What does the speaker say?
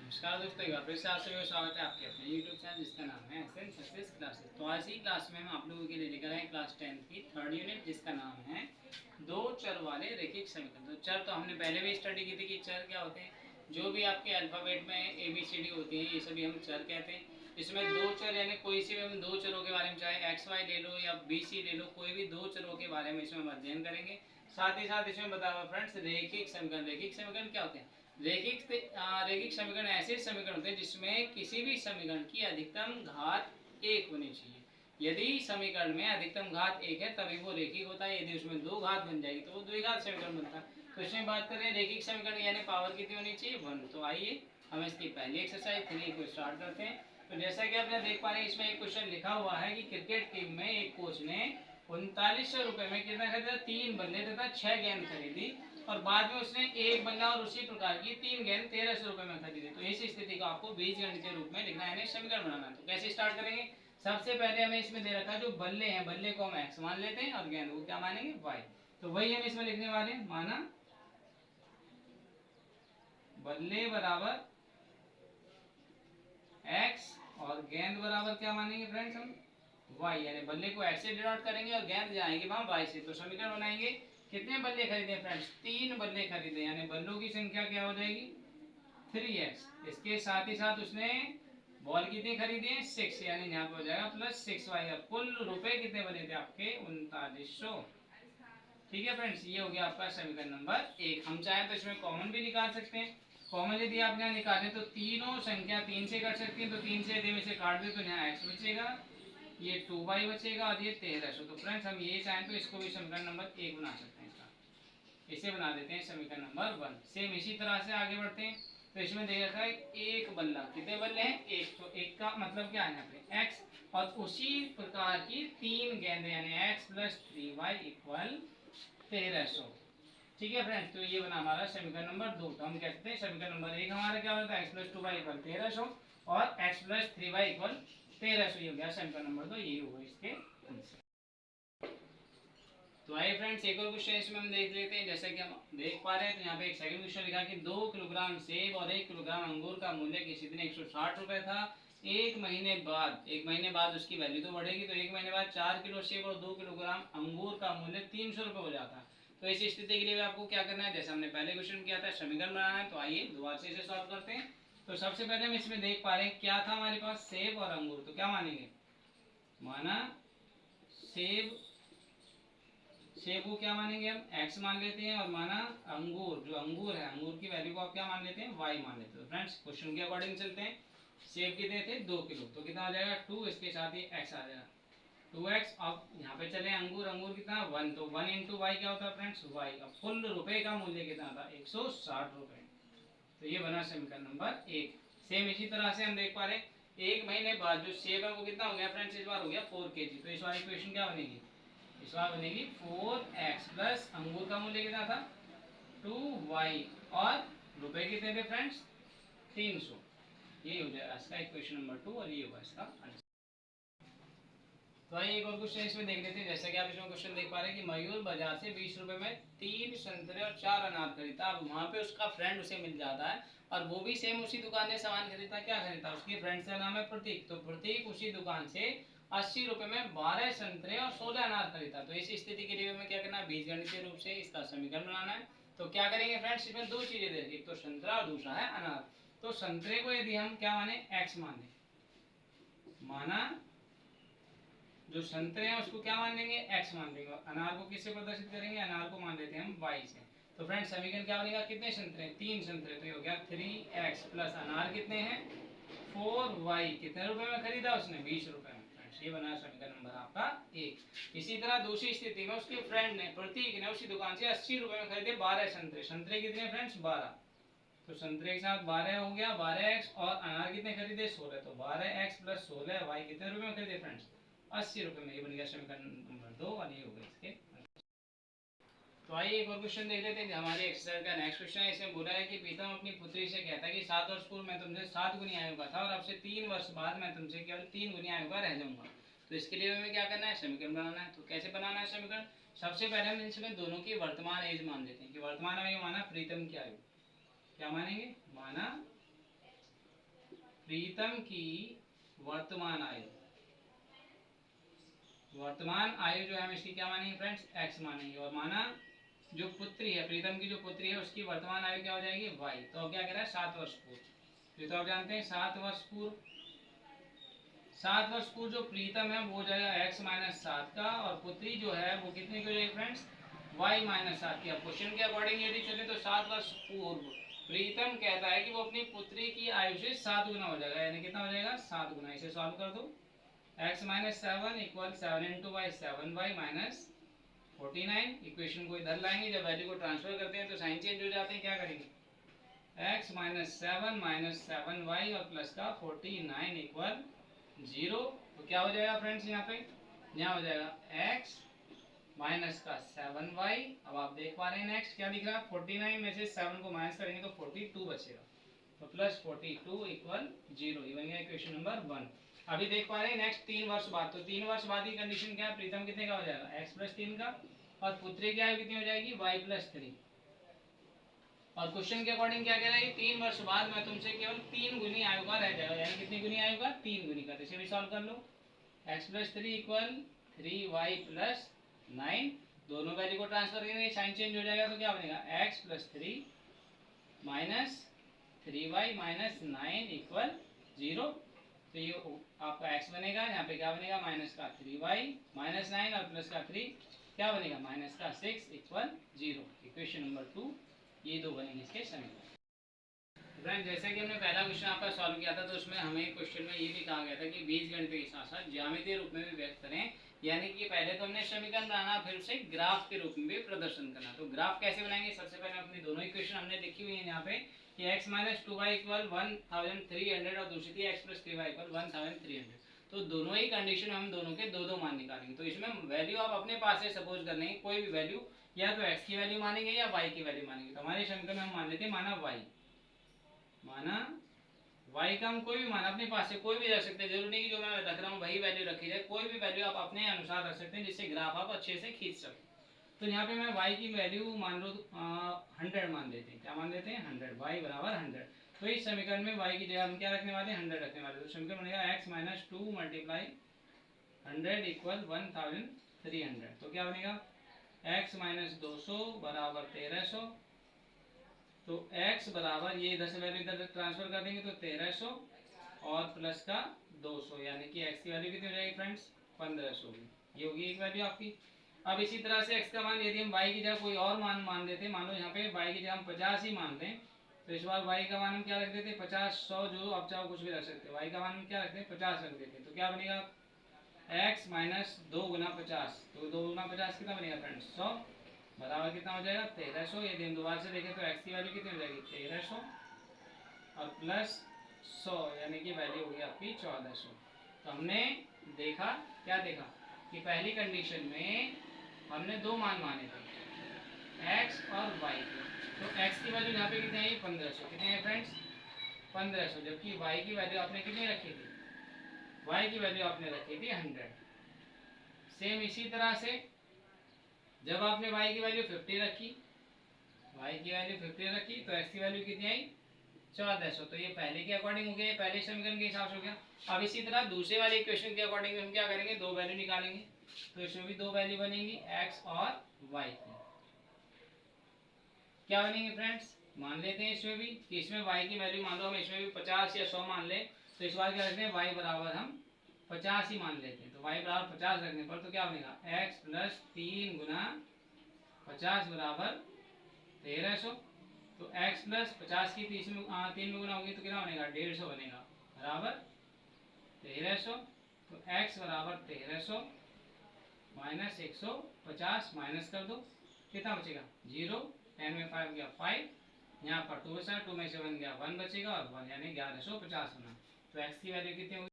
नमस्कार दोस्तों, एक बार फिर से आप सभी का स्वागत है आपके अपने YouTube चैनल जिसका नाम है एसेंस सक्सेस क्लासेस। तो आज ही क्लास में हम आप लोगों के लिए लेकर आए क्लास 10 की थर्ड यूनिट जिसका नाम है दो चर वाले रैखिक समीकरण। तो चर तो हमने पहले भी स्टडी की थी कि चर क्या होते हैं। जो भी आपके अल्फाबेट में ABCD होती है ये सभी हम चर कहते हैं। इसमें दो चर यानी कोई सी भी हम दो चरों के बारे में, चाहे XY ले लो या BC ले लो, कोई भी दो चरों के बारे में इसमें हम अध्ययन करेंगे। साथ ही साथ इसमें बताया हुआ फ्रेंड्स रैखिक समीकरण। रैखिक समीकरण क्या होते हैं? रैखिक समीकरण ऐसे समीकरण होते हैं जिसमें किसी भी समीकरण की अधिकतम घात एक होनी चाहिए। यदि समीकरण में अधिकतम घात एक है तभी वो रैखिक होता है। यदि उसमें दो घात बन जाएगी तो वो द्विघात समीकरण बनता है। तो इसमें बात करें रैखिक समीकरण यानी पावर कितनी होनी चाहिए? 1। तो आइए हम इसकी पहली एक्सरसाइज 3 को स्टार्ट करते हैं। तो जैसा कि आपने देख पा रहे हैं इसमें एक क्वेश्चन लिखा हुआ है कि क्रिकेट टीम में एक कोच ने 3900 रुपए में कितना खरीदा? 3 बल्ले तथा 6 गेंद खरीदी और बाद में उसने एक बल्ला और उसी प्रकार की 3 गेंद 1300 रुपए में खरीदे। तो इस स्थिति को आपको बीजगणित के रूप में लिखना है, समीकरण बनाना है। तो कैसे स्टार्ट करेंगे? सबसे पहले हमें इसमें दे रखा है जो बल्ले हैं, बल्ले को हम x मान लेते हैं और गेंद को क्या मानेंगे? y। तो वही हम इसमें लिखने वाले हैं, माना बल्ले बराबर x और गेंद बराबर क्या मानेंगे फ्रेंड्स? हम y, यानी बल्ले को x से डिनोट करेंगे और गेंद जाएंगे वहां y से। तो समीकरण बनाएंगे। कितने बल्ले खरीदे फ्रेंड्स? 3 बल्ले खरीदे, यानी बल्लों की संख्या क्या हो जाएगी? 3x। इसके साथ ही साथ उसने बॉल कितनी खरीदी है? 6, यानी यहाँ पे हो जाएगा प्लस 6y। कुल रुपए कितने बने थे आपके? 3900। ठीक है फ्रेंड्स, ये हो गया आपका समीकरण नंबर 1। हम चाहें तो इसमें कॉमन भी निकाल सकते हैं। कॉमन यदि आप यहाँ निकालें तो तीनों संख्या 3 से कट सकती है। तो 3 से यदि हम इसे काट दें तो यहाँ x बचेगा, ये 2y बचेगा और ये 1300। तो फ्रेंड्स हम ये चाहें तो इसको भी समीकरण नंबर 1 बना सकते हैं। इसका इसे बना देते हैं समीकरण नंबर 1। सेम इसी तरह से आगे बढ़ते हैं। तो इसमें दे रखा है एक बल्ला। कितने बल्ले हैं? एक। तो एक का मतलब क्या है यहाँ पे? x और उसी प्रकार की 3 गेंदें, यानी x प्लस 3y इक्वल 1300। ठीक है फ्रेंड्स, तो ये बना हमारा समीकरण नंबर 2। तो हम कह सकते हैं समीकरण नंबर 1 हमारा क्या होता है? x प्लस 2y इक्वल 1300 और x प्लस 3y इक्वल 1300। ये हो गया समीकरण नंबर 2। ये होगा इसके आंसर। तो आइए फ्रेंड्स एक और क्वेश्चन इसमें हम देख लेते हैं। जैसे कि हम देख पा रहे हैं तो यहाँ पे एक सेकंड क्वेश्चन लिखा कि 2 किलोग्राम सेब और 1 किलोग्राम अंगूर का मूल्य किसी दिन 160 रुपए था। एक महीने बाद उसकी वैल्यू तो बढ़ेगी। तो एक महीने बाद 4 किलो सेब और 2 किलोग्राम अंगूर का मूल्य 300 रुपए हो जाता है। तो इस स्थिति के लिए आपको क्या करना है? जैसे हमने पहले क्वेश्चन किया था, समीकरण बनाना है। तो आइए दोबारा से इसे सॉल्व करते हैं। तो सबसे पहले हम इसमें देख पा रहे हैं क्या था हमारे पास? सेब और अंगूर। तो क्या मानेंगे? माना सेब, सेब को क्या मानेंगे हम? x मान लेते हैं। और माना अंगूर, जो अंगूर है, अंगूर की वैल्यू को आप क्या मान लेते हैं? y मान लेते हैं। तो फ्रेंड्स क्वेश्चन के अकॉर्डिंग चलते हैं। सेब कितने थे? 2 किलो। तो कितना आ जाएगा? 2, इसके साथ ही x आ जाएगा 2x। अब यहाँ पे चले अंगूर, अंगूर कितना? 1। तो 1 इंटू वाई क्या होता है फ्रेंड्स? y। अब कुल रुपए का मूल्य कितना था? 160 रुपए। तो ये बना समीकरण नंबर 1। सेम इसी तरह से हम देख पा रहे हैं एक महीने बाद जो सेब है वो कितना हो गया फ्रेंड्स? इस बार हो गया 4 kg। तो इस बार इक्वेशन क्या बनेगी? इस बार बनेगी 4x प्लस अंगूर का मूल्य कितना था? 2y और रुपए कितने थे फ्रेंड्स? 300। ये हो जाएगा इसका इक्वेशन नंबर 2 और ये होगा इसका आंसर। तो आइए एक और क्वेश्चन इसमें देख लेते हैं। जैसे कि आप इसमें क्वेश्चन देख पा रहे हैं कि मयूर बाजार से 20 रुपए में 3 संतरे और 4 अनार खरीदता। अब वहां पे उसका फ्रेंड उसे मिल जाता है और वो भी सेम उसी दुकान से सामान खरीदता। क्या खरीदता? उसके फ्रेंड का नाम है प्रतीक। तो प्रतीक उसी दुकान से 80 रुपए में 12 संतरे और 16 अनार खरीदता। तो इस स्थिति के लिए हमें क्या करना है? बीजगणितीय रूप से इसका समीकरण बनाना है। तो क्या करेंगे फ्रेंड्स? इसमें दो चीजें दे, एक तो संतरा और दूसरा है अनार। तो संतरे को यदि हम क्या माने? x मान लें, माना जो संतरे हैं उसको क्या मान लेंगे? x मान लेंगे। अनार को किससे प्रदर्शित करेंगे? अनार को मान लेते हैं हम y से। तो फ्रेंड्स समीकरण क्या बनेगा? कितने संतरे? 3 संतरे। तो ये हो गया 3x प्लस अनार कितने हैं? 4y। कितने रुपए में खरीदा उसने? 20 रुपए में। फ्रेंड्स ये बना समीकरण नंबर आपका 1। इसी तरह दूसरी स्थिति में उसके फ्रेंड ने, प्रतीक ने, उसी दुकान से 80 रुपए में खरीदे 12 संतरे। संतरे कितने फ्रेंड्स? 12। तो संतरे के साथ 12 हो गया, 12x। और अनार कितने खरीदे? 16। तो 12x प्लस 16y कितने रुपए में खरीदे फ्रेंड्स? 80 रुपए में। ये बन गया समीकरण नंबर 2 और ये हो गया इसके। तो आइए एक और क्वेश्चन देख लेते हैं। हमारे एक्सरसाइज का नेक्स्ट क्वेश्चन है। इसमें बोला है कि प्रीतम अपनी पुत्री से कहता है कि 7 वर्ष पूर्व मैं तुमसे 7 गुनी आयु का था और अब से 3 वर्ष बाद मैं तुमसे केवल 3 गुनी आयु का रह जाऊंगा। तो इसके लिए हमें क्या करना है? समीकरण बनाना है। तो कैसे बनाना है समीकरण? सबसे पहले हम इसमें दोनों की वर्तमान एज मान लेते हैं कि वर्तमान आयु माना प्रीतम की आयु। क्या मानेंगे? माना प्रीतम की वर्तमान आयु, वर्तमान आयु जो है हम इसकी क्या मानेंगे फ्रेंड्स, x मानेंगे, और माना जो पुत्री है, प्रीतम की जो पुत्री है उसकी वर्तमान आयु क्या हो जाएगी, y। तो अब क्या कह रहा है, 7 वर्ष पूर्व। ये तो आप जानते हैं 7 वर्ष पूर्व, 7 वर्ष पूर्व जो प्रीतम है वो हो जाएगा x माइनस 7 का, और पुत्री जो है वो कितने की हो जाएगी फ्रेंड्स, y माइनस 7 की। अब क्वेश्चन के अकॉर्डिंग यदि चले तो 7 वर्ष पूर्व प्रीतम कहता है कि वो अपनी पुत्री की आयु से 7 गुना हो जाएगा, यानी कितना हो जाएगा, 7 गुना। इसे सॉल्व कर दो, x minus 7 equal 7 into y 7y minus 49। Equation को इधर लाएंगे, जब वैल्यू को ट्रांसफर करते हैं तो साइन चेंज हो जाते हैं, क्या करेंगे, x माइनस 7 माइनस 7y और प्लस का 49 इक्वल 0। तो क्या हो जाएगा फ्रेंड्स, यहाँ पे यहाँ हो जाएगा x माइनस का 7y। अब आप देख पा रहे हैं नेक्स्ट क्या दिख रहा है, 49 में से 7 को माइनस करेंगे तो 42 बचेगा, तो प्लस 42 इक्वल 0। ये बन गया इक्वेशन नंबर 1। अभी देख पा रहे हैं नेक्स्ट 3 वर्ष बाद, तो 3 वर्ष बाद की कंडीशन क्या है, प्रीतम कितने का हो जाएगा, x प्लस 3 का, और पुत्री की आयु कितनी हो जाएगी, y प्लस 3। और क्वेश्चन के अकॉर्डिंग क्या कह रहा है, 3 वर्ष बाद मैं तुमसे केवल 3 गुनी आयु का रह जाएगा, यानी कितनी गुनी आयु का, 3 गुनी का। तो इसे भी सॉल्व कर लो, x plus 3 equal 3y plus 9। दोनों वैल्यू को ट्रांसफर करेंगे, साइन चेंज हो जाएगा, तो क्या बनेगा, x plus 3 minus 3y minus 9 equal 0। तो ये आपका x बनेगा, यहाँ पे क्या बनेगा, माइनस का 3y माइनस 9 और प्लस का 3 क्या बनेगा, माइनस का 6 इक्वल 0। इक्वेशन नंबर 2, ये दो बनेंगे इसके समीकरण। फ्रेंड जैसे कि हमने पहला क्वेश्चन आपका सॉल्व किया था, तो उसमें हमें क्वेश्चन में ये भी कहा गया था कि बीजगणित के साथ साथ ज्यामितीय रूप में भी व्यक्त करें, यानी कि पहले तो हमने समीकरण बनाना, फिर उसे ग्राफ के रूप में भी प्रदर्शन करना। तो ग्राफ कैसे बनाएंगे, सबसे पहले अपनी दोनों इक्वेशन हमने लिखी हुई है यहाँ पे कि x माइनस 2y इक्वल 1300 और दूसरी थी x प्लस 3y इक्वल 1300। तो दोनों ही कंडीशन हम दोनों के दो दो मान निकालेंगे। तो इसमें वैल्यू आप अपने पास से सपोज कर लेंगे, कोई भी वैल्यू, या तो x की वैल्यू मानेंगे या y की वैल्यू मानेंगे। तो हमारे समीकरण में हम मान लेते हैं माना y का हम कोई भी मान अपने पास से कोई भी रख सकते हैं, जरूरी नहीं कि जो मैं रख रहा हूँ वही वैल्यू रखी जाए, कोई भी वैल्यू आप अपने अनुसार रख सकते हैं जिससे ग्राफ आप अच्छे से खींच सकें। तो यहाँ पे मैं y की वैल्यू मान लो 100 मान लेते हैं, क्या मान लेते हैं, 100, y बराबर 100। तो इस समीकरण में y की जगह हम क्या रखने वाले हैं, 100 रखने वाले। तो समीकरण बनेगा x माइनस 2 मल्टीप्लाई 100 इक्वल 1300। तो क्या बनेगा, x माइनस 200 बराबर 1300। तो x बराबर, ये इधर से वैल्यू इधर ट्रांसफर कर देंगे तो 1300 और प्लस का 200, यानी कि x की वैल्यू कितनी हो जाएगी फ्रेंड्स, 1500 होगी। ये होगी एक वैल्यू आपकी। अब इसी तरह से x का मान यदि हम y की जगह कोई और मान देते, मान लो यहाँ पे y की जगह हम 50 ही मान दें, तो इस बार y का मान हम क्या रख देते, 50 100 जो आप चाहो कुछ भी रख सकते हो, y का मान हम क्या रखते हैं, 50 रख देते हैं। तो क्या बनेगा, x माइनस 2 गुना 50, तो 2 गुना 50 कितना बनेगा फ्रेंड्स, 100 बराबर कितना हो जाएगा, 1300। यदि हम दोबारा से देखें तो x की वैल्यू कितनी हो जाएगी, 1300 और प्लस 100, यानी कि वैल्यू होगी आपकी 1400। तो हमने देखा, क्या देखा कि पहली कंडीशन में हमने दो मान माने थे, x और y के। तो x की वैल्यू यहाँ पे कितनी आई, 1500। कितने है फ्रेंड्स, 1500, जबकि y की वैल्यू आपने कितनी रखी थी, y की वैल्यू आपने रखी थी 100। सेम इसी तरह से जब आपने y की वैल्यू 50 रखी, y की वैल्यू 50 रखी, तो x की वैल्यू कितनी आई, 1400। तो ये पहले के अकॉर्डिंग हो गया, पहले समीकरण के हिसाब से हो गया। अब इसी तरह दूसरे वाले इक्वेशन के अकॉर्डिंग हम क्या करेंगे, दो वैल्यू निकालेंगे। तो इसमें भी दो वैल्यू बनेंगी, x और y की। क्या बनेंगे फ्रेंड्स, मान लेते हैं इसमें भी कि इसमें y की वैल्यू मान लो हम इसमें भी 50 या 100 मान ले, तो इस बार क्या रखते हैं, y बराबर हम 50 ही मान लेते हैं। तो y बराबर 50 रखने पर तो क्या बनेगा, x प्लस 3 गुना 50 बराबर 1300। तो x प्लस 50 की 3 में गुना होगी तो कितना बनेगा, 150 बनेगा, बराबर 1300। तो x बराबर 1300 माइनस 150, माइनस कर दो, कितना बचेगा, 0। 10 में 5 गया 5, यहाँ पर 2 बचा, 2 में से 1 गया 1 बचेगा, और 1 यानी 1150 होना। तो x की वैल्यू कितनी होगी,